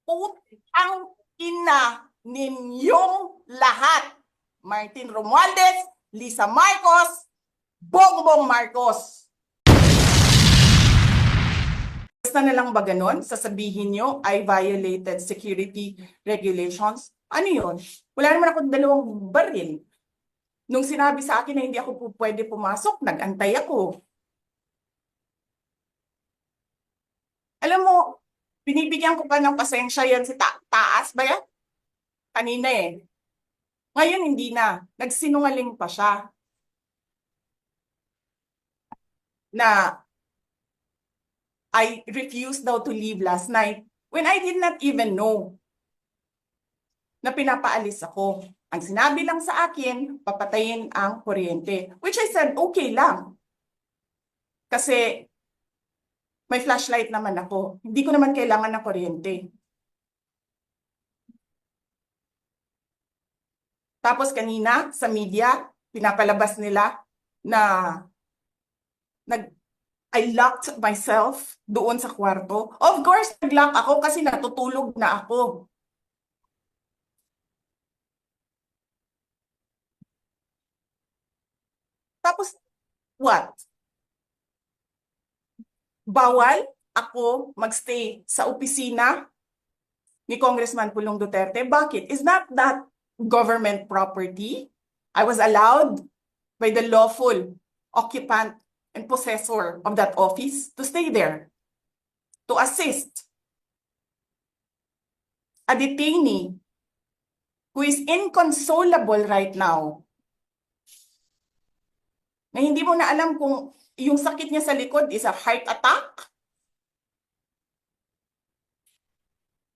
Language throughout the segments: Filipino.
Putang ina ninyong lahat. Martin Romualdez, Lisa Marcos, Bongbong Marcos. Basta na lang ba ganun? Sasabihin nyo I violated security regulations? Ano yun? Wala naman akong 2 baril. Nung sinabi sa akin na hindi ako pwede pumasok, nag-antay ako. Alam mo, binibigyan ko pa ng pasensya yan si Taas ba yan? Kanina eh. Ngayon hindi na. Nagsinungaling pa siya. Na I refused daw to leave last night when I did not even know na pinapaalis ako. Ang sinabi lang sa akin, papatayin ang kuryente. Which I said, okay lang. Kasi may flashlight naman ako. Hindi ko naman kailangan ng kuryente. Tapos kanina sa media, pinapalabas nila na I locked myself doon sa kwarto. Of course, nag-lock ako kasi natutulog na ako. Tapos, what? Bawal ako magstay sa opisina ni Congressman Pulong Duterte. Bakit? Is not that government property? I was allowed by the lawful occupant and possessor of that office to stay there, to assist a detainee who is inconsolable right now, na hindi mo na alam kung yung sakit niya sa likod is a heart attack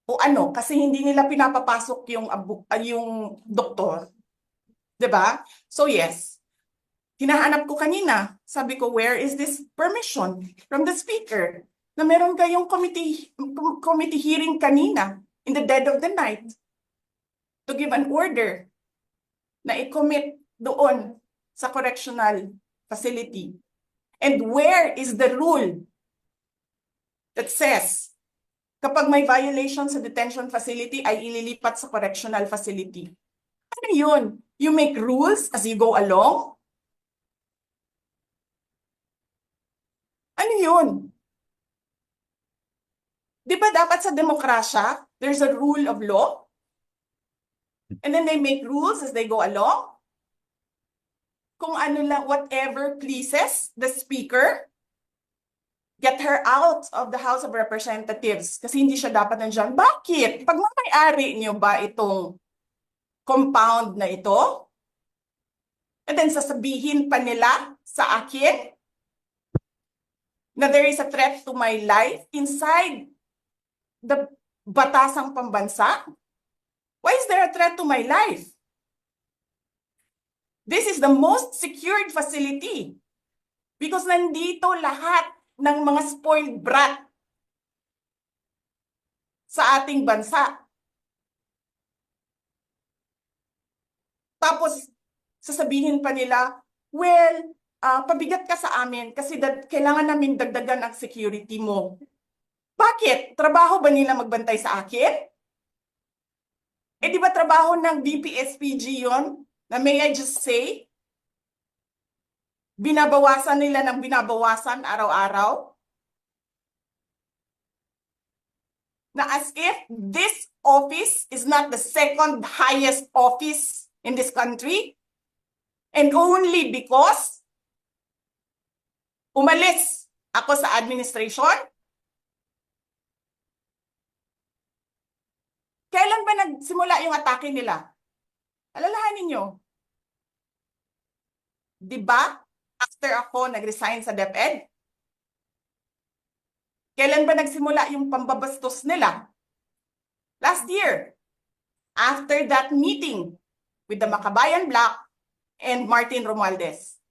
o ano, kasi hindi nila pinapapasok yung doktor. 'Di ba? So yes, hinahanap ko kanina, sabi ko, where is this permission from the speaker? Na meron kayong committee hearing kanina in the dead of the night to give an order na i-commit doon sa correctional facility. And where is the rule that says kapag may violation sa detention facility ay ililipat sa correctional facility? Ano yun? You make rules as you go along? Ano yun? Di ba dapat sa demokrasya, there's a rule of law? And then they make rules as they go along? Kung ano lang, whatever pleases the speaker, get her out of the House of Representatives kasi hindi siya dapat nandiyan. Bakit? Pagmamayari niyo ba itong compound na ito? And then sasabihin pa nila sa akin na there is a threat to my life inside the batasang pambansa? Why is there a threat to my life? This is the most secured facility because nandito lahat ng mga spoiled brat sa ating bansa. Tapos, sasabihin pa nila, well, pabigat ka sa amin kasi kailangan namin dagdagan ang security mo. Bakit? Trabaho ba nila magbantay sa akin? Eh di ba trabaho ng DPSPG yon? Na may I just say, binabawasan nila ng binabawasan araw-araw? Na as if this office is not the second highest office in this country, and only because umalis ako sa administration? Kailan ba nagsimula yung atake nila? Alalahanin nyo. Di ba? After ako nag-resign sa DepEd? Kailan ba nagsimula yung pambabastos nila? Last year. After that meeting with the Makabayan Bloc and Martin Romualdez.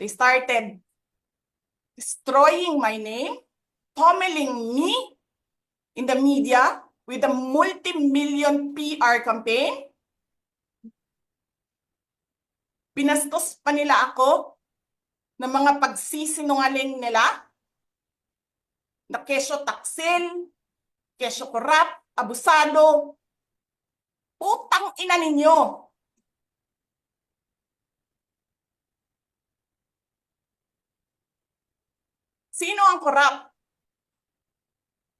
They started destroying my name, pummeling me in the media with a multi-million PR campaign. Pinastos pa nila ako ng mga pagsisinungaling nila na kesyo taksil, kesyo korap, abusado. Putang ina ninyo. Sino ang korap?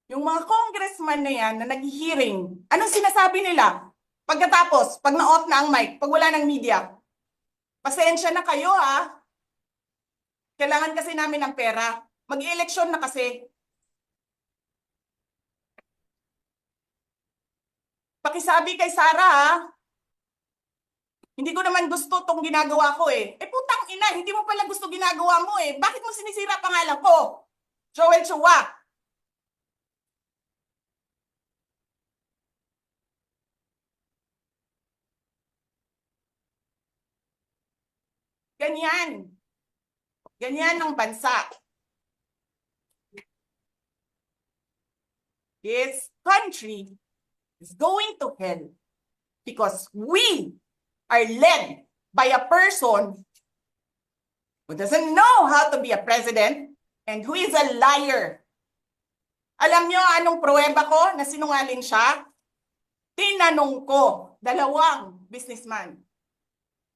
Yung mga congressman na yan na nag-hearing, anong sinasabi nila? Pagkatapos, pag na-off na ang mic, pag wala ng media, pasensya na kayo ha. Kailangan kasi namin ng pera. Mag-eleksyon na kasi. Pakisabi kay Sara ha. Hindi ko naman gusto tong ginagawa ko eh. Eh putang ina, hindi mo pala gusto ginagawa mo eh. Bakit mo sinisira pangalan ko? Joel Chua. Ganyan. Ganyan ang bansa. This country is going to hell because we are led by a person who doesn't know how to be a president and who is a liar. Alam nyo anong pruweba ko na sinungaling siya? Tinanong ko, dalawang businessman.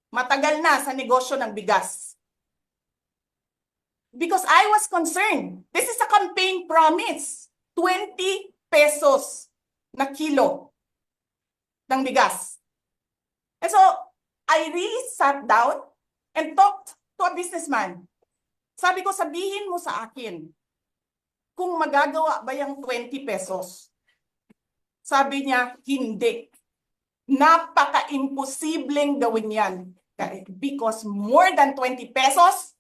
Matagal na sa negosyo ng bigas. Because I was concerned. This is a campaign promise. 20 pesos na kilo ng bigas. And so, I really sat down and talked to a businessman. Sabi ko, sabihin mo sa akin, kung magagawa ba yung 20 pesos? Sabi niya, hindi. Napaka-imposibleng gawin yan. Because more than 20 pesos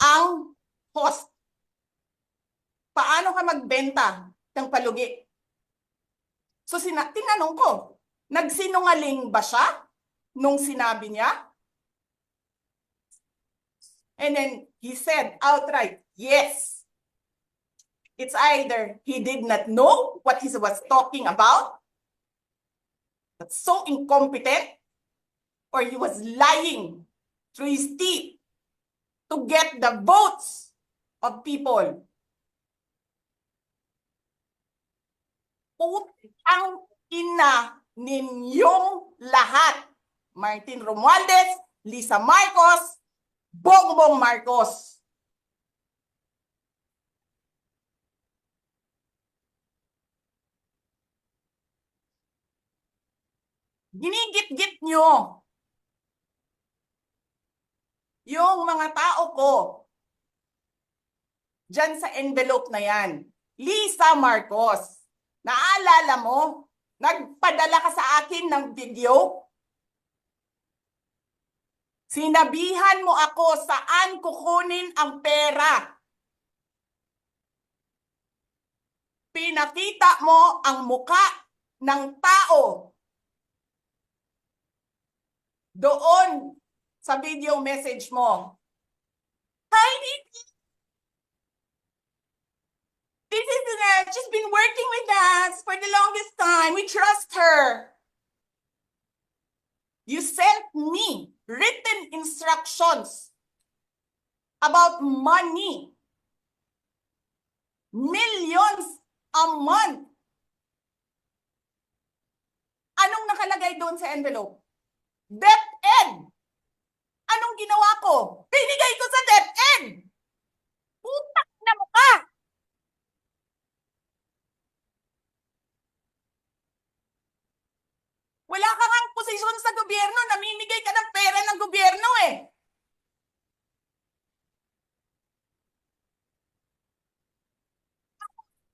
ang cost. Paano ka magbenta ng palugi? So, tinanong ko, nagsinungaling ba siya nung sinabi niya? And then he said outright, yes. It's either he did not know what he was talking about, that's so incompetent, or he was lying through his teeth to get the votes of people. Putang ina ninyong lahat. Martin Romualdez, Lisa Marcos, Bongbong Marcos. Ginigit-git nyo yung mga tao ko dyan sa envelope na yan. Lisa Marcos, naalala mo, nagpadala ka sa akin ng video? Sinabihan mo ako saan kukunin ang pera. Pinakita mo ang muka ng tao doon sa video message mo. Hi, Nikki. This is she's been working with us for the longest time. We trust her. You sent me written instructions about money. Millions a month. Anong nakalagay doon sa envelope? DepEd. Anong ginawa ko? Binigay ko sa DepEd. Putak na mukha. Wala ka ngang posisyon sa gobyerno, namimigay ka ng pera ng gobyerno eh.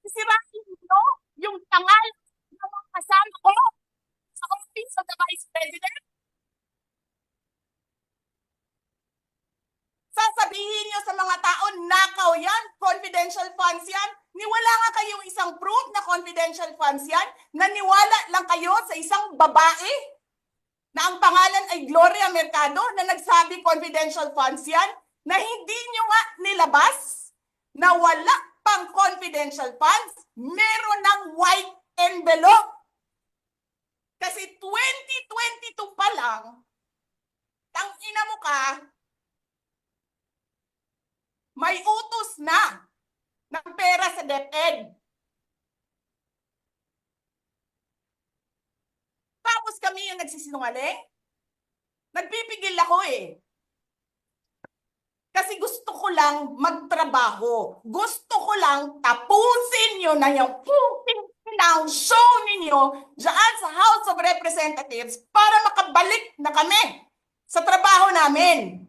Sisirain mo yung tangal ng mga kasama ko sa office of the Vice President. Sasabihin nyo sa mga tao, nakaw yan, confidential funds yan. Niwala nga kayong isang proof na confidential funds yan. Naniwala lang kayo sa isang babae na ang pangalan ay Gloria Mercado na nagsabi confidential funds yan, na hindi nyo nga nilabas na wala pang confidential funds, meron ng white envelope. Kasi 2022 pa lang, tangina mo ka, may utos na ng pera sa DepEd. yung nagsisinungaling? Nagpipigil ako eh. Kasi gusto ko lang magtrabaho. Gusto ko lang tapusin nyo na yung ng show ninyo dyan sa House of Representatives para makabalik na kami sa trabaho namin.